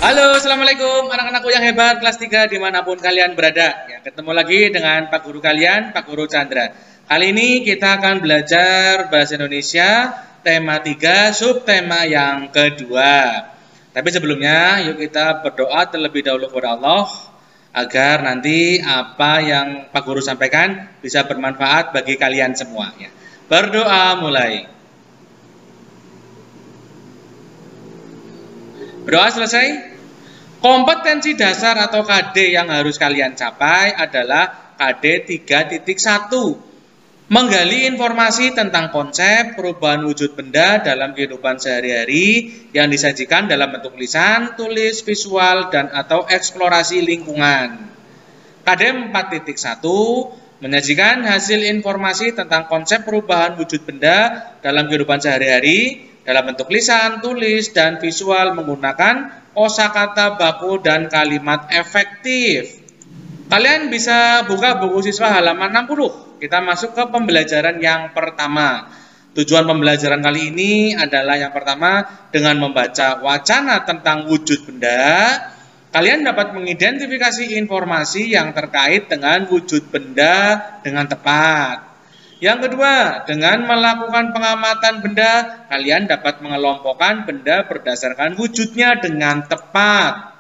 Halo, assalamualaikum anak-anakku yang hebat kelas 3 dimanapun kalian berada. Ya, ketemu lagi dengan Pak Guru kalian, Pak Guru Chandra. Kali ini kita akan belajar bahasa Indonesia tema 3, subtema yang kedua. Tapi sebelumnya yuk kita berdoa terlebih dahulu kepada Allah agar nanti apa yang Pak Guru sampaikan bisa bermanfaat bagi kalian semua. Ya. Berdoa mulai. Berdoa selesai. Kompetensi dasar atau KD yang harus kalian capai adalah KD 3.1. Menggali informasi tentang konsep perubahan wujud benda dalam kehidupan sehari-hari yang disajikan dalam bentuk lisan, tulis, visual, dan atau eksplorasi lingkungan. KD 4.1 menyajikan hasil informasi tentang konsep perubahan wujud benda dalam kehidupan sehari-hari dalam bentuk lisan, tulis, dan visual menggunakan kosakata baku dan kalimat efektif. Kalian bisa buka buku siswa halaman 60. Kita masuk ke pembelajaran yang pertama. Tujuan pembelajaran kali ini adalah yang pertama, dengan membaca wacana tentang wujud benda, kalian dapat mengidentifikasi informasi yang terkait dengan wujud benda dengan tepat. Yang kedua, dengan melakukan pengamatan benda, kalian dapat mengelompokkan benda berdasarkan wujudnya dengan tepat.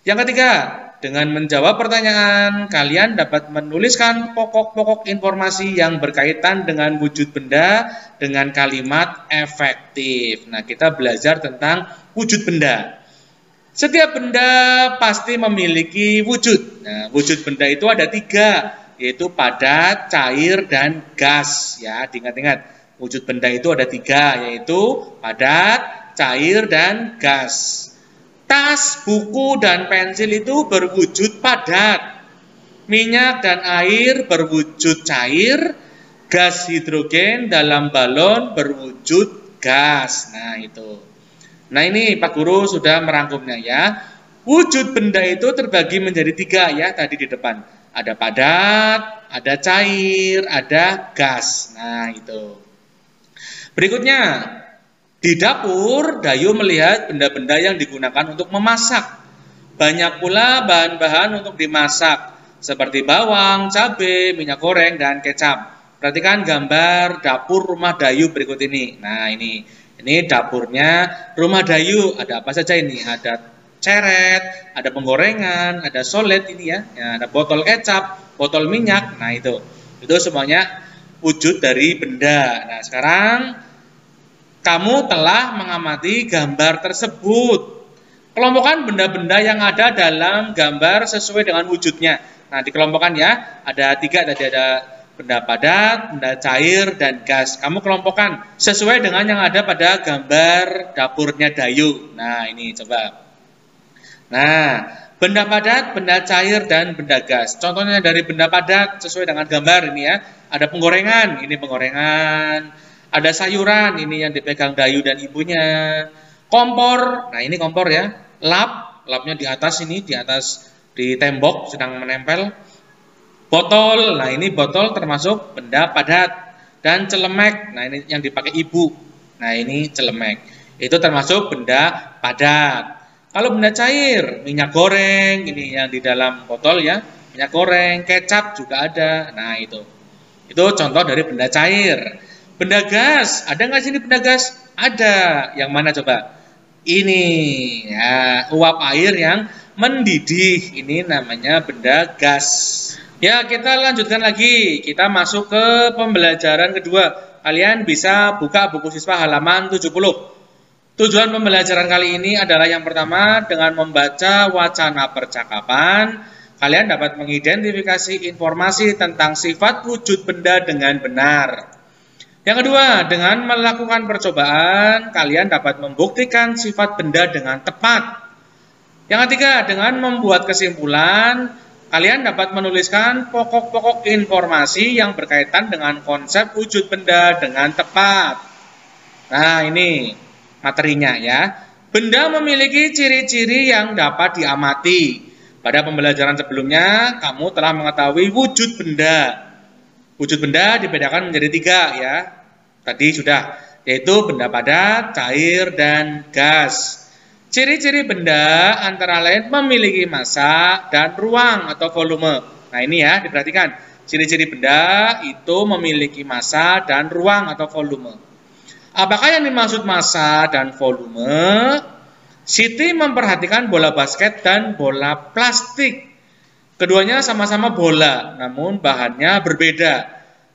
Yang ketiga, dengan menjawab pertanyaan, kalian dapat menuliskan pokok-pokok informasi yang berkaitan dengan wujud benda dengan kalimat efektif. Nah, kita belajar tentang wujud benda. Setiap benda pasti memiliki wujud. Nah, wujud benda itu ada 3. Yaitu padat, cair, dan gas. Ya, diingat-ingat. Wujud benda itu ada 3, yaitu padat, cair, dan gas. Tas, buku, dan pensil itu berwujud padat. Minyak dan air berwujud cair. Gas hidrogen dalam balon berwujud gas. Nah, itu. Nah, ini Pak Guru sudah merangkumnya ya. Wujud benda itu terbagi menjadi 3 ya, tadi di depan. Ada padat, ada cair, ada gas. Nah, itu. Berikutnya, di dapur, Dayu melihat benda-benda yang digunakan untuk memasak. Banyak pula bahan-bahan untuk dimasak, seperti bawang, cabai, minyak goreng, dan kecap. Perhatikan gambar dapur rumah Dayu berikut ini. Nah, ini dapurnya rumah Dayu. Ada apa saja ini? Ada ceret, ada penggorengan, ada solet ini ya, ada botol kecap, botol minyak. Nah, itu semuanya wujud dari benda. Nah, sekarang kamu telah mengamati gambar tersebut. Kelompokkan benda-benda yang ada dalam gambar sesuai dengan wujudnya. Nah, dikelompokkan ya, ada 3 tadi, ada benda padat, benda cair, dan gas. Kamu kelompokkan sesuai dengan yang ada pada gambar dapurnya Dayu. Nah, ini coba. Nah, benda padat, benda cair, dan benda gas. Contohnya dari benda padat sesuai dengan gambar ini ya. Ada penggorengan, ini penggorengan. Ada sayuran, ini yang dipegang Dayu dan ibunya. Kompor, nah ini kompor ya. Lapnya di atas ini, di tembok sedang menempel. Botol, nah ini botol termasuk benda padat. Dan celemek, nah ini yang dipakai ibu. Nah ini celemek. Itu termasuk benda padat. Kalau benda cair, minyak goreng, ini yang di dalam botol ya, minyak goreng, kecap juga ada. Nah, itu contoh dari benda cair. Benda gas, ada nggak sini benda gas? Ada. Yang mana coba? Ini, ya, uap air yang mendidih. Ini namanya benda gas. Ya, kita lanjutkan lagi. Kita masuk ke pembelajaran kedua. Kalian bisa buka buku siswa halaman 70. Tujuan pembelajaran kali ini adalah yang pertama, dengan membaca wacana percakapan, kalian dapat mengidentifikasi informasi tentang sifat wujud benda dengan benar. Yang kedua, dengan melakukan percobaan, kalian dapat membuktikan sifat benda dengan tepat. Yang ketiga, dengan membuat kesimpulan, kalian dapat menuliskan pokok-pokok informasi yang berkaitan dengan konsep wujud benda dengan tepat. Nah, ini materinya ya. Benda memiliki ciri-ciri yang dapat diamati. Pada pembelajaran sebelumnya, kamu telah mengetahui wujud benda. Wujud benda dibedakan menjadi 3 ya. Tadi sudah, yaitu benda padat, cair, dan gas. Ciri-ciri benda antara lain memiliki massa dan ruang atau volume. Nah ini ya, diperhatikan. Ciri-ciri benda itu memiliki massa dan ruang atau volume. Apakah yang dimaksud massa dan volume? Siti memperhatikan bola basket dan bola plastik. Keduanya sama-sama bola, namun bahannya berbeda.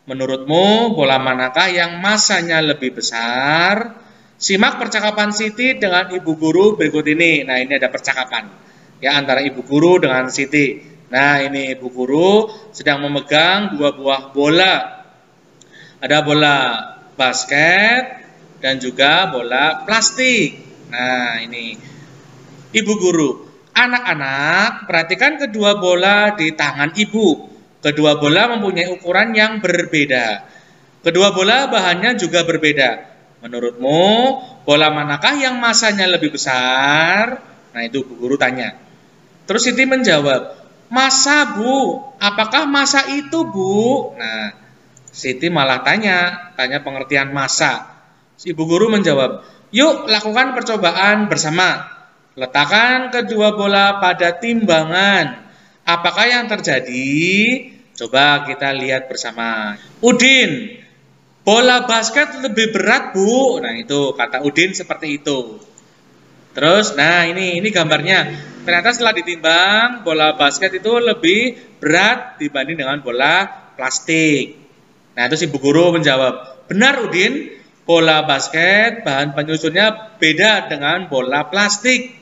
Menurutmu, bola manakah yang massanya lebih besar? Simak percakapan Siti dengan ibu guru berikut ini. Nah, ini ada percakapan ya antara ibu guru dengan Siti. Nah, ini ibu guru sedang memegang 2 buah bola. Ada bola basket dan juga bola plastik. Nah, ini ibu guru. Anak-anak, perhatikan kedua bola di tangan ibu. Kedua bola mempunyai ukuran yang berbeda. Kedua bola bahannya juga berbeda. Menurutmu, bola manakah yang massanya lebih besar? Nah, itu ibu guru tanya. Terus Siti menjawab, massa, Bu. Apakah massa itu, Bu? Nah, Siti malah tanya pengertian massa. Ibu guru menjawab, yuk lakukan percobaan bersama. Letakkan kedua bola pada timbangan. Apakah yang terjadi? Coba kita lihat bersama. Udin, bola basket lebih berat, Bu. Nah, itu kata Udin seperti itu. Terus, nah ini gambarnya. Ternyata setelah ditimbang, bola basket itu lebih berat dibanding dengan bola plastik. Nah, terus ibu guru menjawab, benar Udin, bola basket bahan penyusunnya beda dengan bola plastik.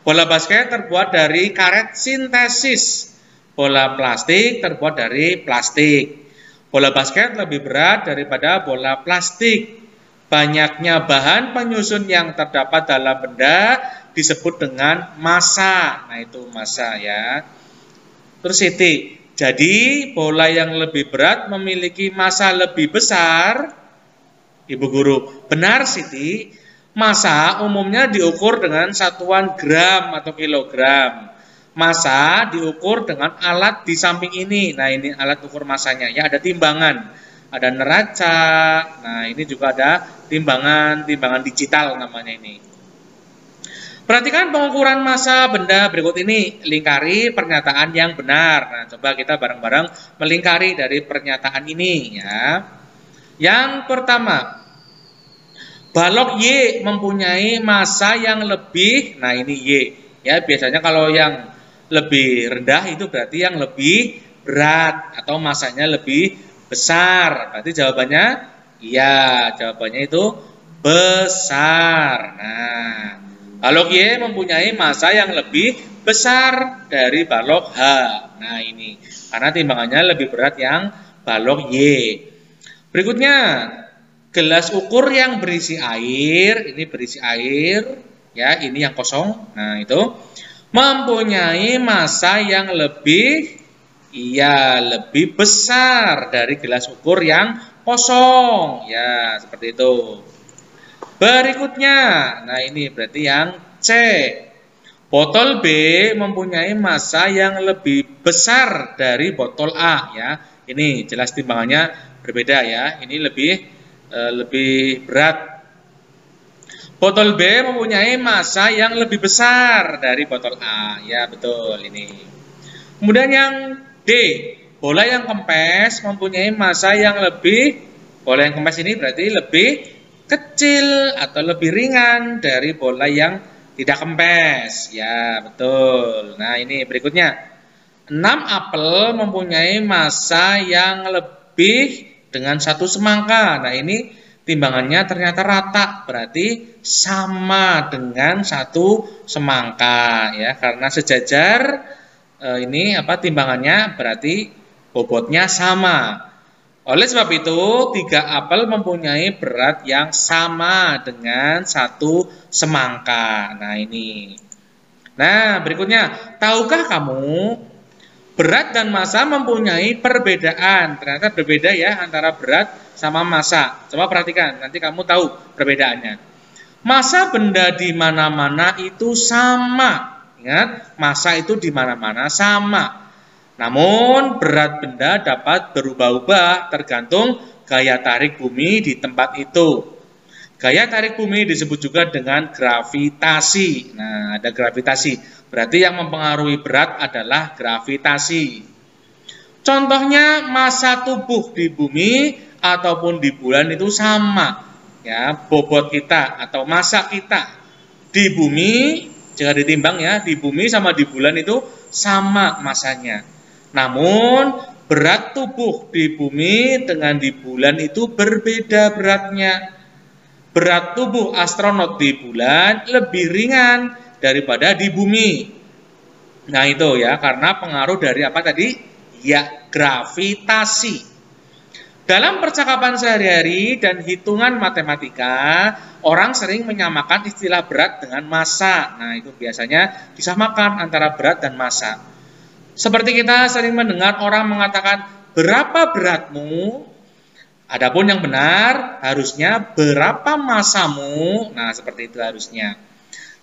Bola basket terbuat dari karet sintesis. Bola plastik terbuat dari plastik. Bola basket lebih berat daripada bola plastik. Banyaknya bahan penyusun yang terdapat dalam benda disebut dengan massa. Nah, itu massa ya. Terus Siti, jadi bola yang lebih berat memiliki massa lebih besar? Ibu guru, benar Siti. Massa umumnya diukur dengan satuan gram atau kilogram. Massa diukur dengan alat di samping ini. Nah, ini alat ukur massanya. Ya, ada timbangan, ada neraca. Nah, ini juga ada timbangan digital namanya ini. Perhatikan pengukuran massa benda berikut ini. Lingkari pernyataan yang benar. Nah, coba kita bareng-bareng melingkari dari pernyataan ini ya. Yang pertama, balok Y mempunyai massa yang lebih, nah ini Y, ya biasanya kalau yang lebih rendah itu berarti yang lebih berat atau massanya lebih besar. Berarti jawabannya, iya, jawabannya itu besar. Nah, balok Y mempunyai massa yang lebih besar dari balok H. Nah ini, karena timbangannya lebih berat yang balok Y. Berikutnya, gelas ukur yang berisi air, ini berisi air, ya ini yang kosong. Nah itu mempunyai massa yang lebih, lebih besar dari gelas ukur yang kosong, ya seperti itu. Berikutnya, nah ini berarti yang C. Botol B mempunyai massa yang lebih besar dari botol A, ya. Ini jelas timbangannya berbeda ya. Ini lebih berat. Botol B mempunyai massa yang lebih besar dari botol A. Ya, betul ini. Kemudian yang D, bola yang kempes mempunyai massa yang lebih, bola yang kempes ini berarti lebih kecil atau lebih ringan dari bola yang tidak kempes. Ya, betul. Nah, ini berikutnya. 6 apel mempunyai massa yang lebih dengan 1 semangka. Nah, ini timbangannya ternyata rata, berarti sama dengan 1 semangka ya, karena sejajar ini timbangannya berarti bobotnya sama. Oleh sebab itu, 3 apel mempunyai berat yang sama dengan 1 semangka. Nah, ini. Nah, berikutnya, tahukah kamu berat dan massa mempunyai perbedaan? Ternyata berbeda ya antara berat sama massa. Coba perhatikan, nanti kamu tahu perbedaannya. Massa benda di mana-mana itu sama. Ingat, massa itu di mana-mana sama. Namun, berat benda dapat berubah-ubah tergantung gaya tarik bumi di tempat itu. Gaya tarik bumi disebut juga dengan gravitasi. Nah, ada gravitasi. Berarti yang mempengaruhi berat adalah gravitasi. Contohnya, massa tubuh di bumi ataupun di bulan itu sama. Ya, bobot kita atau massa kita di bumi, jika ditimbang ya, di bumi sama di bulan itu sama massanya. Namun, berat tubuh di bumi dengan di bulan itu berbeda beratnya. Berat tubuh astronot di bulan lebih ringan daripada di bumi. Nah, itu ya, karena pengaruh dari apa tadi? Ya, gravitasi. Dalam percakapan sehari-hari dan hitungan matematika, orang sering menyamakan istilah berat dengan massa. Nah, itu biasanya disamakan antara berat dan massa. Seperti kita sering mendengar orang mengatakan, berapa beratmu? Adapun yang benar, harusnya berapa massamu? Nah, seperti itu harusnya.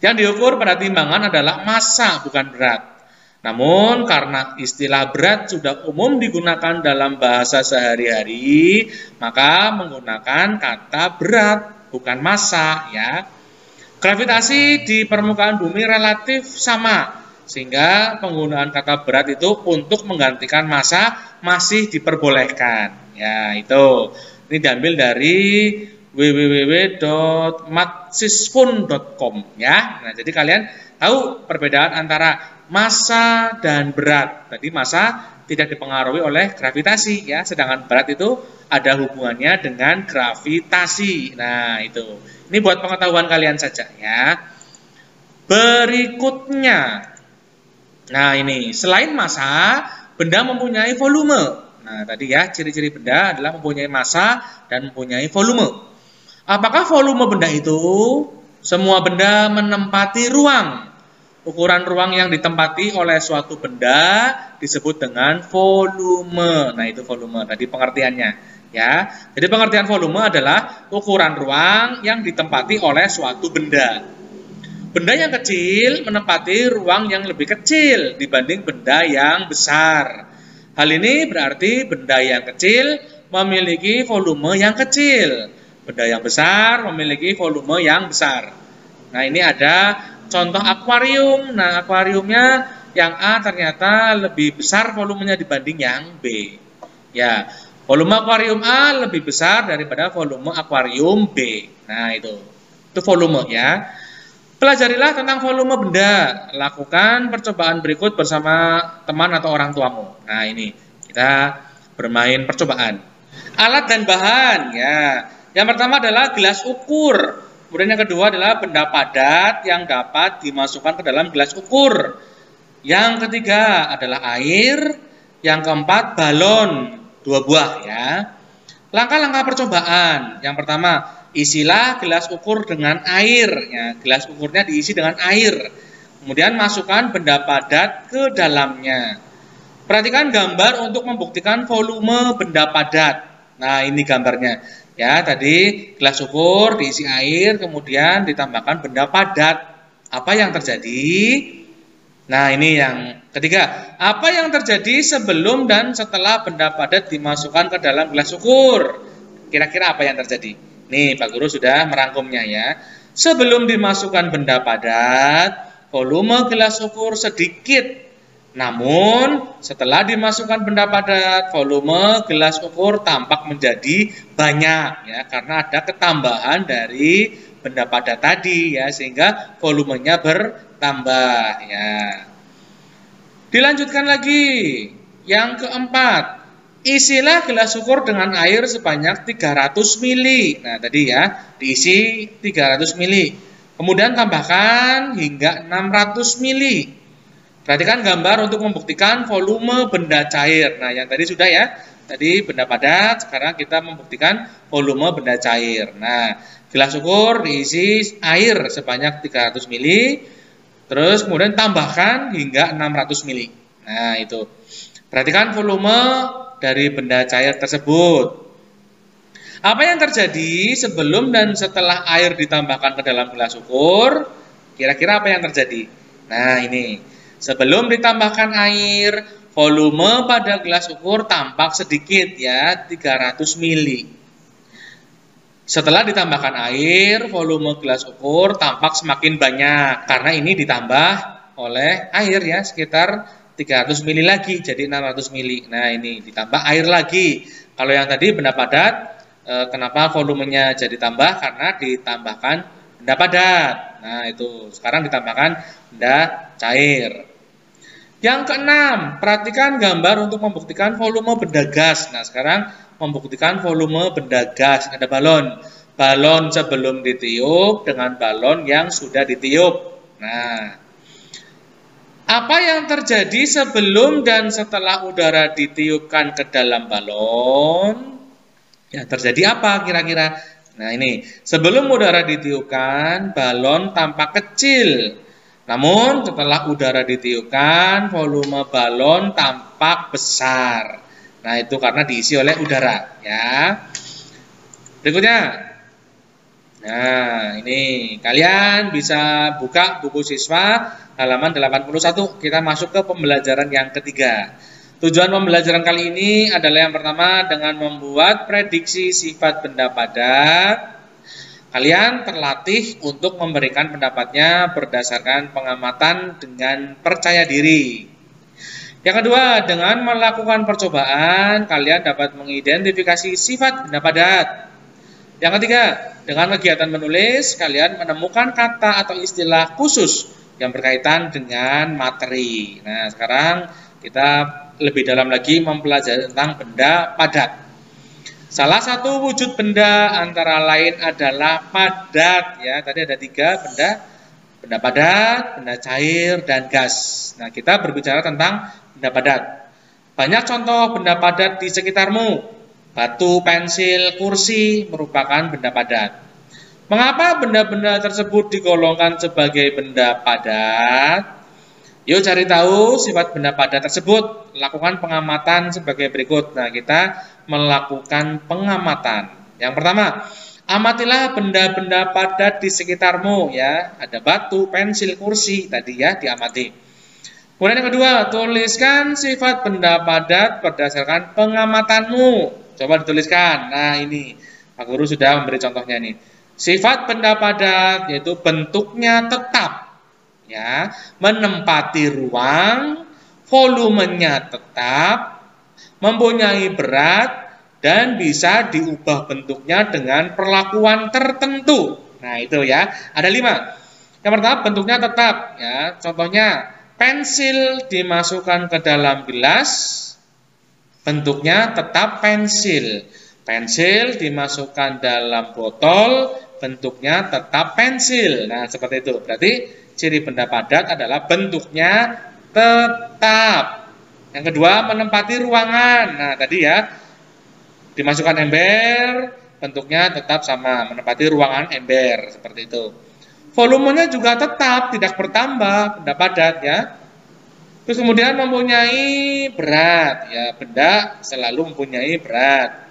Yang diukur pada timbangan adalah massa, bukan berat. Namun, karena istilah berat sudah umum digunakan dalam bahasa sehari-hari, maka menggunakan kata berat, bukan massa, ya. Gravitasi di permukaan bumi relatif sama, sehingga penggunaan kata berat itu untuk menggantikan massa masih diperbolehkan. Ya, itu. Ini diambil dari www.matsisfun.com ya. Nah, jadi kalian tahu perbedaan antara massa dan berat. Tadi massa tidak dipengaruhi oleh gravitasi ya, sedangkan berat itu ada hubungannya dengan gravitasi. Nah, itu. Ini buat pengetahuan kalian saja ya. Berikutnya. Nah, ini selain massa, benda mempunyai volume. Nah, tadi ya, ciri-ciri benda adalah mempunyai massa dan mempunyai volume. Apakah volume benda itu? Semua benda menempati ruang. Ukuran ruang yang ditempati oleh suatu benda disebut dengan volume. Nah, itu volume. Tadi pengertiannya. Ya, jadi pengertian volume adalah ukuran ruang yang ditempati oleh suatu benda. Benda yang kecil menempati ruang yang lebih kecil dibanding benda yang besar. Hal ini berarti benda yang kecil memiliki volume yang kecil. Benda yang besar memiliki volume yang besar. Nah, ini ada contoh akuarium. Nah, akuariumnya yang A ternyata lebih besar volumenya dibanding yang B. Ya, volume akuarium A lebih besar daripada volume akuarium B. Nah, itu volume ya. Pelajarilah tentang volume benda. Lakukan percobaan berikut bersama teman atau orang tuamu. Nah, ini kita bermain percobaan. Alat dan bahan ya. Yang pertama adalah gelas ukur. Kemudian yang kedua adalah benda padat yang dapat dimasukkan ke dalam gelas ukur. Yang ketiga adalah air. Yang keempat balon 2 buah ya. Langkah-langkah percobaan. Yang pertama, isilah gelas ukur dengan air. Ya, gelas ukurnya diisi dengan air. Kemudian masukkan benda padat ke dalamnya. Perhatikan gambar untuk membuktikan volume benda padat. Nah, ini gambarnya. Ya, tadi gelas ukur diisi air, kemudian ditambahkan benda padat. Apa yang terjadi? Nah, ini yang ketiga. Apa yang terjadi sebelum dan setelah benda padat dimasukkan ke dalam gelas ukur? Kira-kira apa yang terjadi? Nih, Pak Guru sudah merangkumnya ya. Sebelum dimasukkan benda padat, volume gelas ukur sedikit. Namun, setelah dimasukkan benda padat, volume gelas ukur tampak menjadi banyak ya, karena ada ketambahan dari benda padat tadi ya, sehingga volumenya bertambah ya. Dilanjutkan lagi. Yang keempat, isilah gelas ukur dengan air sebanyak 300 ml. Nah, tadi ya, diisi 300 ml. Kemudian tambahkan hingga 600 ml. Perhatikan gambar untuk membuktikan volume benda cair. Nah, yang tadi sudah ya. Tadi benda padat, sekarang kita membuktikan volume benda cair. Nah, gelas ukur diisi air sebanyak 300 ml. Terus kemudian tambahkan hingga 600 ml. Nah, itu. Perhatikan volume dari benda cair tersebut. Apa yang terjadi sebelum dan setelah air ditambahkan ke dalam gelas ukur? Kira-kira apa yang terjadi? Nah, ini. Sebelum ditambahkan air, volume pada gelas ukur tampak sedikit ya, 300 ml. Setelah ditambahkan air, volume gelas ukur tampak semakin banyak karena ini ditambah oleh air ya, sekitar 300 ml lagi jadi 600 ml. Nah, ini ditambah air lagi. Kalau yang tadi benda padat, kenapa volumenya jadi tambah? Karena ditambahkan benda padat. Nah, itu. Sekarang ditambahkan benda cair. Yang keenam, perhatikan gambar untuk membuktikan volume benda gas. Nah, sekarang membuktikan volume benda gas. Ada balon. Balon sebelum ditiup dengan balon yang sudah ditiup. Nah, apa yang terjadi sebelum dan setelah udara ditiupkan ke dalam balon? Ya, terjadi apa kira-kira? Nah, ini. Sebelum udara ditiupkan, balon tampak kecil. Namun, setelah udara ditiupkan, volume balon tampak besar. Nah, itu karena diisi oleh udara. Ya. Berikutnya. Nah, ini. Kalian bisa buka buku siswa halaman 81. Kita masuk ke pembelajaran yang ketiga. Tujuan pembelajaran kali ini adalah yang pertama dengan membuat prediksi sifat benda padat. Kalian terlatih untuk memberikan pendapatnya berdasarkan pengamatan dengan percaya diri. Yang kedua, dengan melakukan percobaan, kalian dapat mengidentifikasi sifat benda padat. Yang ketiga, dengan kegiatan menulis, kalian menemukan kata atau istilah khusus yang berkaitan dengan materi. Nah, sekarang kita lebih dalam lagi mempelajari tentang benda padat. Salah satu wujud benda antara lain adalah padat. Ya, tadi ada 3 benda: benda padat, benda cair, dan gas. Nah, kita berbicara tentang benda padat. Banyak contoh benda padat di sekitarmu. Batu, pensil, kursi merupakan benda padat. Mengapa benda-benda tersebut digolongkan sebagai benda padat? Yuk cari tahu sifat benda padat tersebut. Lakukan pengamatan sebagai berikut. Nah, kita melakukan pengamatan. Yang pertama, amatilah benda-benda padat di sekitarmu ya. Ada batu, pensil, kursi tadi ya diamati. Kemudian yang kedua, tuliskan sifat benda padat berdasarkan pengamatanmu. Coba dituliskan. Nah, ini Pak Guru sudah memberi contohnya nih. Sifat benda padat yaitu bentuknya tetap. Ya, menempati ruang, volumenya tetap, mempunyai berat, dan bisa diubah bentuknya dengan perlakuan tertentu. Nah, itu ya, ada 5. Yang pertama, bentuknya tetap. Ya, contohnya, pensil dimasukkan ke dalam gelas, bentuknya tetap pensil. Pensil dimasukkan dalam botol, bentuknya tetap pensil. Nah, seperti itu. Berarti ciri benda padat adalah bentuknya tetap. Yang kedua, menempati ruangan. Nah, tadi ya, dimasukkan ember, bentuknya tetap sama, menempati ruangan ember, seperti itu. Volumenya juga tetap, tidak bertambah, benda padat ya. Terus kemudian mempunyai berat, ya, benda selalu mempunyai berat.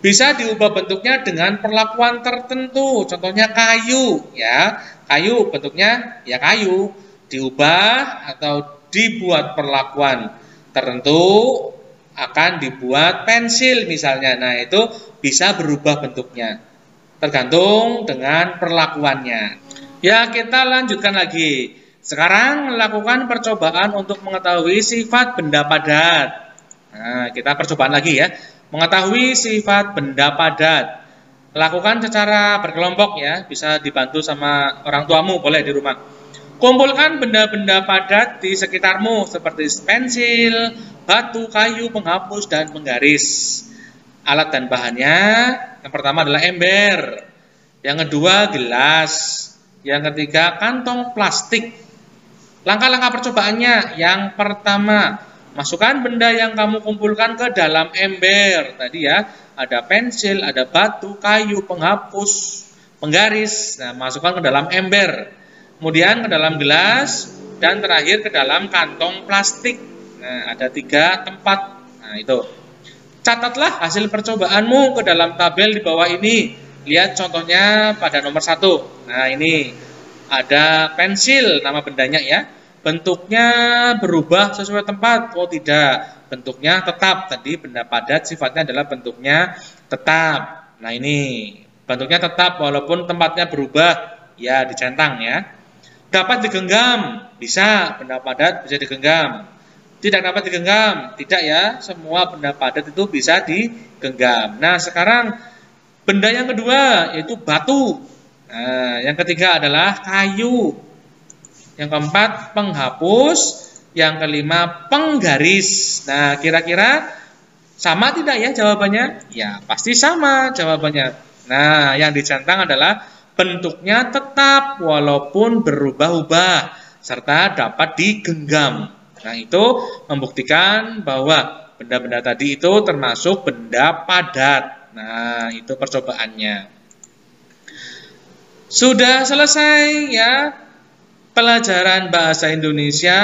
Bisa diubah bentuknya dengan perlakuan tertentu, contohnya kayu, ya. Kayu bentuknya ya kayu, diubah atau dibuat perlakuan tertentu akan dibuat pensil misalnya. Nah, itu bisa berubah bentuknya tergantung dengan perlakuannya. Ya, kita lanjutkan lagi. Sekarang lakukan percobaan untuk mengetahui sifat benda padat. Nah, kita percobaan lagi ya. Mengetahui sifat benda padat. Lakukan secara berkelompok ya, bisa dibantu sama orang tuamu, boleh di rumah. Kumpulkan benda-benda padat di sekitarmu seperti pensil, batu, kayu, penghapus, dan penggaris. Alat dan bahannya, yang pertama adalah ember, yang kedua gelas, yang ketiga kantong plastik. Langkah-langkah percobaannya, yang pertama, masukkan benda yang kamu kumpulkan ke dalam ember. Tadi ya, ada pensil, ada batu, kayu, penghapus, penggaris. Nah, masukkan ke dalam ember. Kemudian ke dalam gelas. Dan terakhir ke dalam kantong plastik. Nah, ada 3 tempat. Nah, itu. Catatlah hasil percobaanmu ke dalam tabel di bawah ini. Lihat contohnya pada nomor 1. Nah, ini. ada pensil, nama bendanya ya. Bentuknya berubah sesuai tempat. Oh tidak, bentuknya tetap. Tadi benda padat sifatnya adalah bentuknya tetap. Nah ini, bentuknya tetap walaupun tempatnya berubah. Ya, dicentang ya. Dapat digenggam, bisa, benda padat bisa digenggam. Tidak dapat digenggam, tidak ya, semua benda padat itu bisa digenggam. Nah, sekarang benda yang kedua yaitu batu. Nah, yang ketiga adalah kayu. Yang keempat penghapus, yang kelima penggaris. Nah, kira-kira sama tidak ya jawabannya? Ya, pasti sama jawabannya. Nah, yang dicentang adalah bentuknya tetap walaupun berubah-ubah serta dapat digenggam. Nah, itu membuktikan bahwa benda-benda tadi itu termasuk benda padat. Nah, itu percobaannya. Sudah selesai ya pelajaran bahasa Indonesia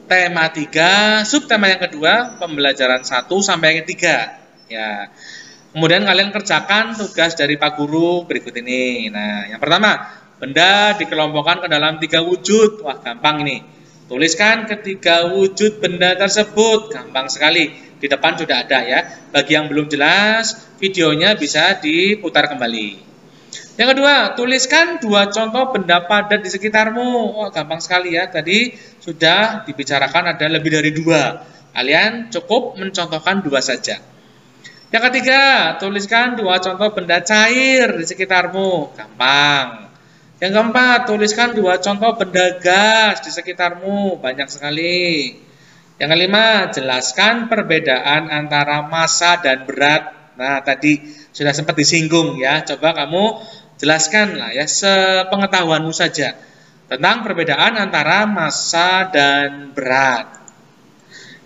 tema 3, subtema yang kedua, pembelajaran 1 sampai yang 3. Ya. Kemudian kalian kerjakan tugas dari Pak Guru berikut ini. Nah, yang pertama, benda dikelompokkan ke dalam 3 wujud. Wah, gampang ini. Tuliskan ketiga wujud benda tersebut. Gampang sekali. Di depan sudah ada ya. Bagi yang belum jelas, videonya bisa diputar kembali. Yang kedua, tuliskan 2 contoh benda padat di sekitarmu. Oh, gampang sekali ya. Tadi sudah dibicarakan ada lebih dari 2. Kalian cukup mencontohkan 2 saja. Yang ketiga, tuliskan 2 contoh benda cair di sekitarmu. Gampang. Yang keempat, tuliskan 2 contoh benda gas di sekitarmu. Banyak sekali. Yang kelima, jelaskan perbedaan antara massa dan berat. Nah, tadi sudah sempat disinggung ya. Coba kamu jelaskan lah ya, sepengetahuanmu saja tentang perbedaan antara massa dan berat.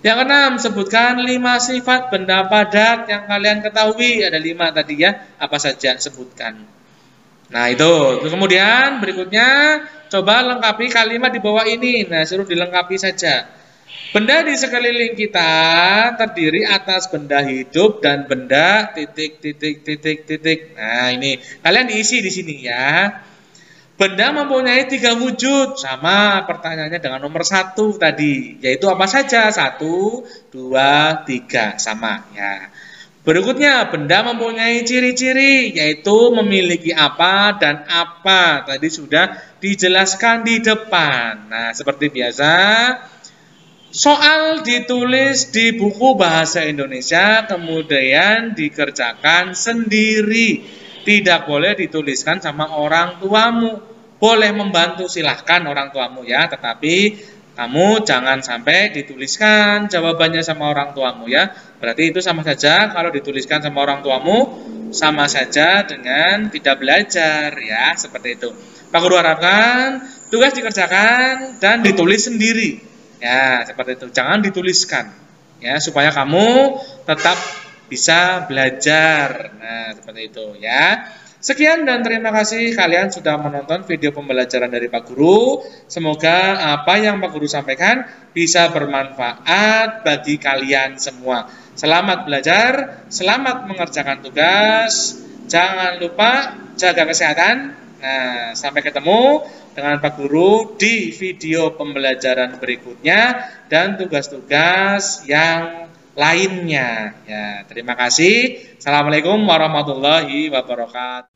Yang keenam, sebutkan 5 sifat benda padat yang kalian ketahui. Ada 5 tadi ya. Apa saja sebutkan. Nah, itu. Kemudian berikutnya, coba lengkapi kalimat di bawah ini. Nah, suruh dilengkapi saja. Benda di sekeliling kita terdiri atas benda hidup dan benda titik. Nah, ini. Kalian diisi di sini ya. Benda mempunyai 3 wujud. Sama pertanyaannya dengan nomor 1 tadi. Yaitu apa saja? 1, 2, 3. Sama ya. Berikutnya, benda mempunyai ciri-ciri, yaitu memiliki apa dan apa. Tadi sudah dijelaskan di depan. Nah, seperti biasa, soal ditulis di buku bahasa Indonesia, kemudian dikerjakan sendiri. Tidak boleh dituliskan sama orang tuamu. Boleh membantu, silahkan orang tuamu ya, tetapi kamu jangan sampai dituliskan jawabannya sama orang tuamu ya. Berarti itu sama saja kalau dituliskan sama orang tuamu, sama saja dengan tidak belajar ya, seperti itu. Pak Guru harapkan tugas dikerjakan dan ditulis sendiri. Ya, seperti itu. Jangan dituliskan ya, supaya kamu tetap bisa belajar. Nah, seperti itu ya. Sekian dan terima kasih kalian sudah menonton video pembelajaran dari Pak Guru. Semoga apa yang Pak Guru sampaikan bisa bermanfaat bagi kalian semua. Selamat belajar, selamat mengerjakan tugas. Jangan lupa jaga kesehatan. Nah, sampai ketemu dengan Pak Guru di video pembelajaran berikutnya dan tugas-tugas yang lainnya. Ya, terima kasih. Assalamualaikum warahmatullahi wabarakatuh.